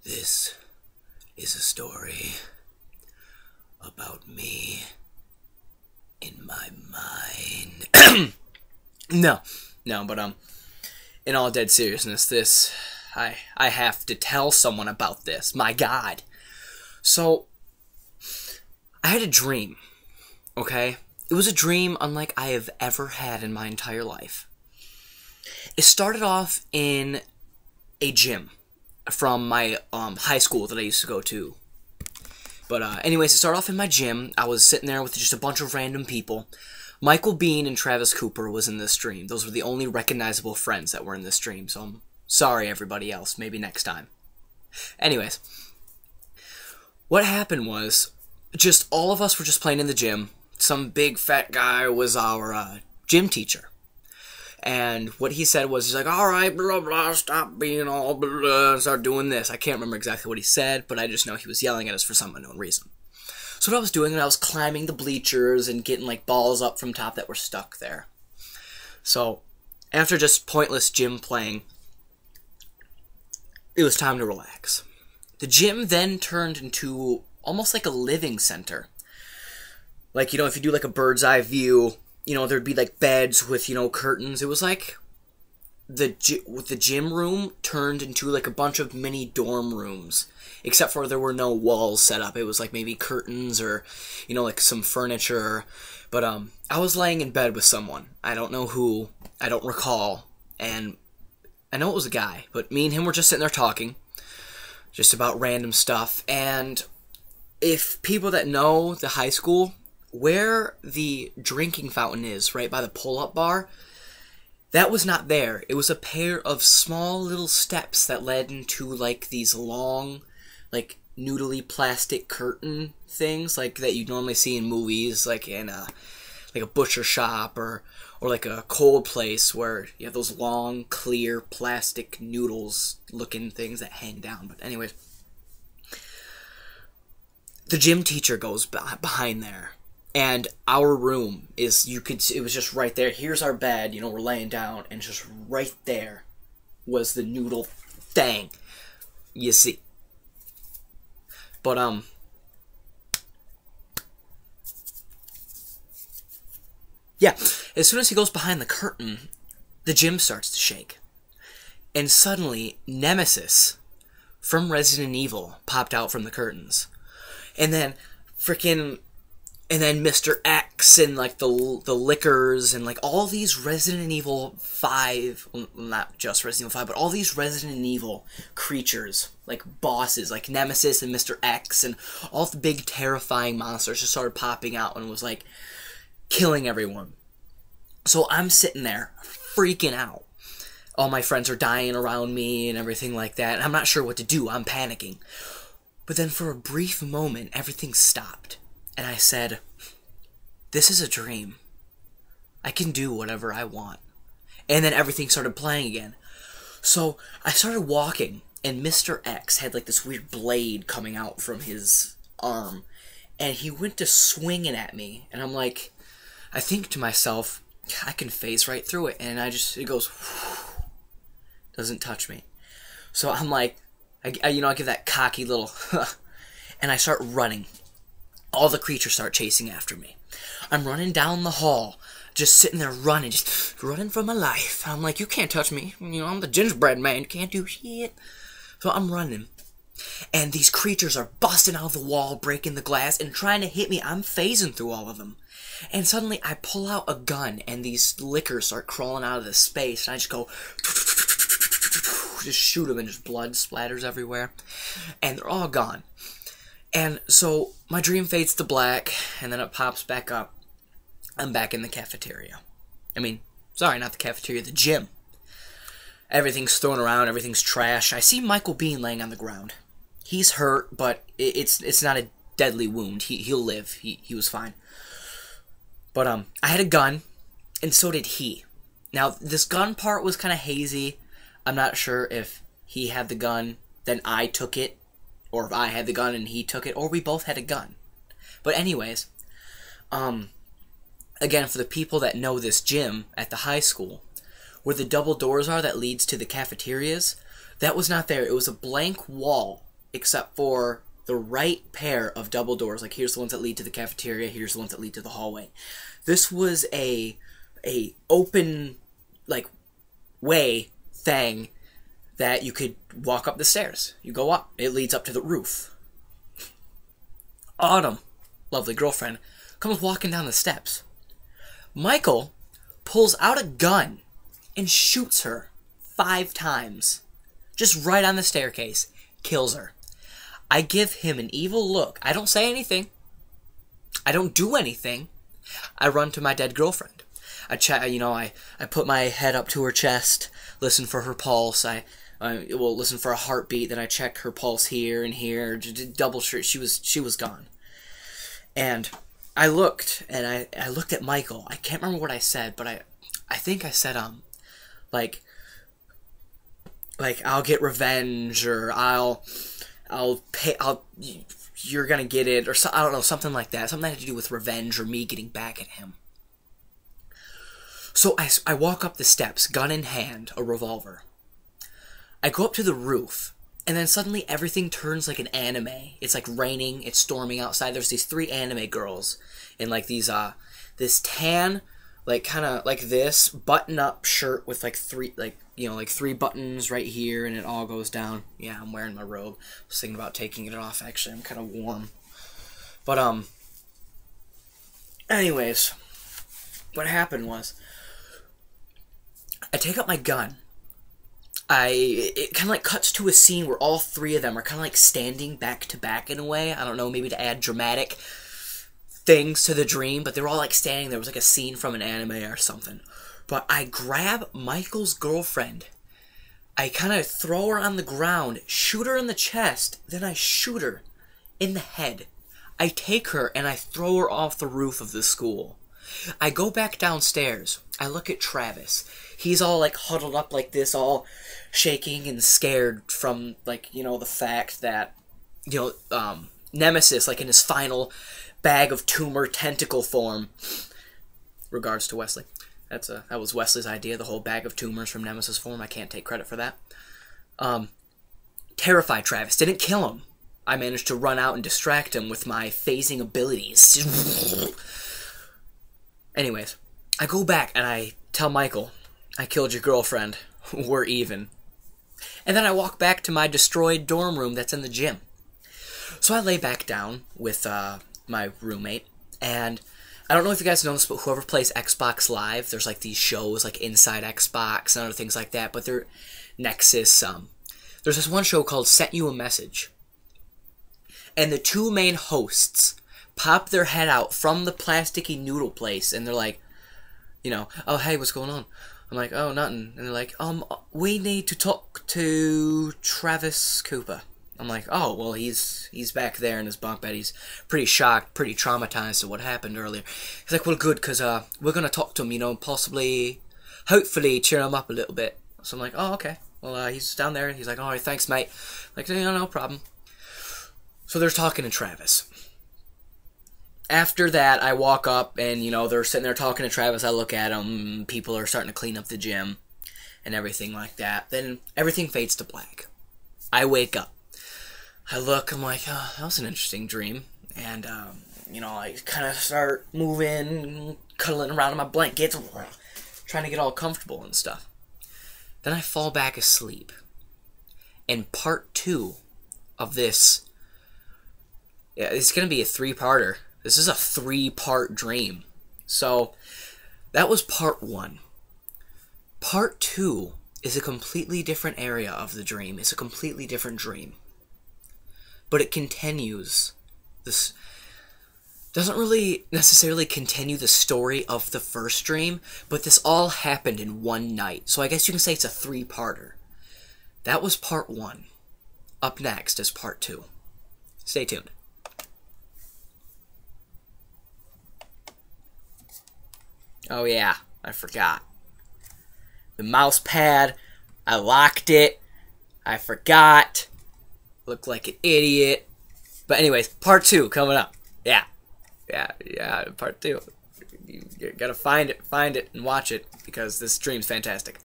This is a story about me in my mind. No, but in all dead seriousness, I have to tell someone about this. My God. So, I had a dream, okay? It was a dream unlike I have ever had in my entire life. It started off in a gym from my high school that I used to go to. But anyways, it started off in my gym. I was sitting there with just a bunch of random people. Michael Bean and Travis Cooper was in this dream. Those were the only recognizable friends that were in this dream, so I'm sorry everybody else. Maybe next time. Anyways, what happened was, just all of us were just playing in the gym. Some big fat guy was our gym teacher. And what he said was, he's like, alright, blah, blah, stop being all blah, start doing this. I can't remember exactly what he said, but I just know he was yelling at us for some unknown reason. So what I was doing, I was climbing the bleachers and getting, like, balls up from top that were stuck there. So, after just pointless gym playing, it was time to relax. The gym then turned into almost like a living center. Like, if you do, like, a bird's eye view, there'd be, like, beds with, curtains. It was like the gym room turned into, like, a bunch of mini dorm rooms. Except for there were no walls set up. It was, like, maybe curtains or, like, some furniture. But, I was laying in bed with someone. I don't know who. I don't recall. And I know it was a guy. But me and him were just sitting there talking. Just about random stuff. And if people that know the high school, where the drinking fountain is, right by the pull-up bar, that was not there. It was a pair of small little steps that led into, like, these long, like, noodly plastic curtain things, like, that you normally see in movies, like in a butcher shop, or like a cold place where you have those long, clear, plastic noodles-looking things that hang down. But anyways, the gym teacher goes behind there. And our room it was just right there. Here's our bed, we're laying down, and just right there was the noodle thing. You see. But, yeah, as soon as he goes behind the curtain, the gym starts to shake. And suddenly, Nemesis from Resident Evil popped out from the curtains. And then, Mr. X and, like, the Lickers and, like, all these Resident Evil 5, well, not just Resident Evil 5, but all these Resident Evil creatures, like bosses, like Nemesis and Mr. X, and all the big terrifying monsters just started popping out and was, like, killing everyone. So I'm sitting there, freaking out. All my friends are dying around me and everything like that, and I'm not sure what to do. I'm panicking. But then for a brief moment, everything stopped. And I said, this is a dream. I can do whatever I want. And then everything started playing again. So I started walking, and Mr. X had, like, this weird blade coming out from his arm. And he went to swinging at me. And I'm like, I think to myself, I can phase right through it. And it goes, doesn't touch me. So I'm like, I give that cocky little, and I start running. All the creatures start chasing after me. I'm running down the hall, just sitting there running, just running for my life. I'm like, you can't touch me. I'm the gingerbread man. You can't do shit. So I'm running. And these creatures are busting out of the wall, breaking the glass, and trying to hit me. I'm phasing through all of them. And suddenly I pull out a gun, and these lickers start crawling out of the space. And I just go, just shoot them, and just blood splatters everywhere. And they're all gone. And so my dream fades to black, and then it pops back up. I'm back in the cafeteria. Sorry, not the cafeteria, the gym. Everything's thrown around, everything's trash. I see Michael Bean laying on the ground. He's hurt, but it's not a deadly wound. He'll live. He was fine. But I had a gun, and so did he. Now, this gun part was kind of hazy. I'm not sure if he had the gun, then I took it, or if I had the gun and he took it, or we both had a gun. But anyways, again, for the people that know this gym at the high school, where the double doors are that leads to the cafeterias, that was not there. It was a blank wall except for the right pair of double doors. Like, here's the ones that lead to the cafeteria, here's the ones that lead to the hallway. This was a open, like, way thing that you could walk up the stairs. You go up, it leads up to the roof. Autumn, lovely girlfriend, comes walking down the steps. Michael pulls out a gun and shoots her 5 times. Just right on the staircase. Kills her. I give him an evil look. I don't say anything. I don't do anything. I run to my dead girlfriend. I put my head up to her chest, listen for her pulse. I will listen for a heartbeat. Then I check her pulse here and here. Double sure she was gone. And I looked at Michael. I can't remember what I said, but I think I said like I'll get revenge, or I'll pay, you're gonna get it, or I don't know, something like that. Something that had to do with revenge or me getting back at him. So I walk up the steps, gun in hand, a revolver. I go up to the roof, and then suddenly everything turns like an anime. It's like raining, it's storming outside. There's these 3 anime girls in like these this tan, like kind of like this button-up shirt with like 3 3 buttons right here, and it all goes down. Yeah, I'm wearing my robe. I was thinking about taking it off, actually. I'm kind of warm. But anyways, what happened was I take up my gun. It kind of like cuts to a scene where all 3 of them are kind of like standing back to back in a way. I don't know, maybe to add dramatic things to the dream, but they were all like standing there. It was like a scene from an anime or something. But I grab Michael's girlfriend. I kind of throw her on the ground, shoot her in the chest, then I shoot her in the head. I take her and I throw her off the roof of the school. I go back downstairs. I look at Travis. He's all like huddled up like this, all shaking and scared from like, the fact that, Nemesis, like in his final bag of tumor tentacle form. Regards to Wesley. That was Wesley's idea, the whole bag of tumors from Nemesis form. I can't take credit for that. Terrified Travis. Didn't kill him. I managed to run out and distract him with my phasing abilities. Anyways, I go back and I tell Michael, I killed your girlfriend. We're even. And then I walk back to my destroyed dorm room that's in the gym. So I lay back down with my roommate, and I don't know if you guys know this, but whoever plays Xbox Live, there's like these shows like Inside Xbox and other things like that, but they're Nexus. There's this one show called Sent You a Message. And the 2 main hosts pop their head out from the plasticky noodle place, and they're like, oh, hey, what's going on? I'm like, oh, nothing. And they're like, we need to talk to Travis Cooper. I'm like, oh, well, he's back there in his bunk bed. He's pretty shocked, pretty traumatized at what happened earlier. He's like, well, good, because we're going to talk to him, possibly, hopefully cheer him up a little bit. So I'm like, oh, okay. Well, he's down there. He's like, all right, thanks, mate. I'm like, no problem. So they're talking to Travis. After that, I walk up, and, they're sitting there talking to Travis. I look at them. People are starting to clean up the gym and everything like that. Then everything fades to black. I wake up. I look, I'm like, oh, that was an interesting dream. And, I kind of start moving, cuddling around in my blankets, trying to get all comfortable and stuff. Then I fall back asleep. And part 2 of this, it's going to be a 3-parter. This is a 3-part dream. So, that was part 1. Part 2 is a completely different area of the dream. It's a completely different dream. But it continues. This doesn't really necessarily continue the story of the first dream, but this all happened in one night. So I guess you can say it's a 3-parter. That was part 1. Up next is part 2. Stay tuned. Oh yeah, I forgot. The mouse pad, I locked it. I forgot. Looked like an idiot. But anyways, part 2 coming up. Yeah, part 2. You gotta find it and watch it, because this dream's fantastic.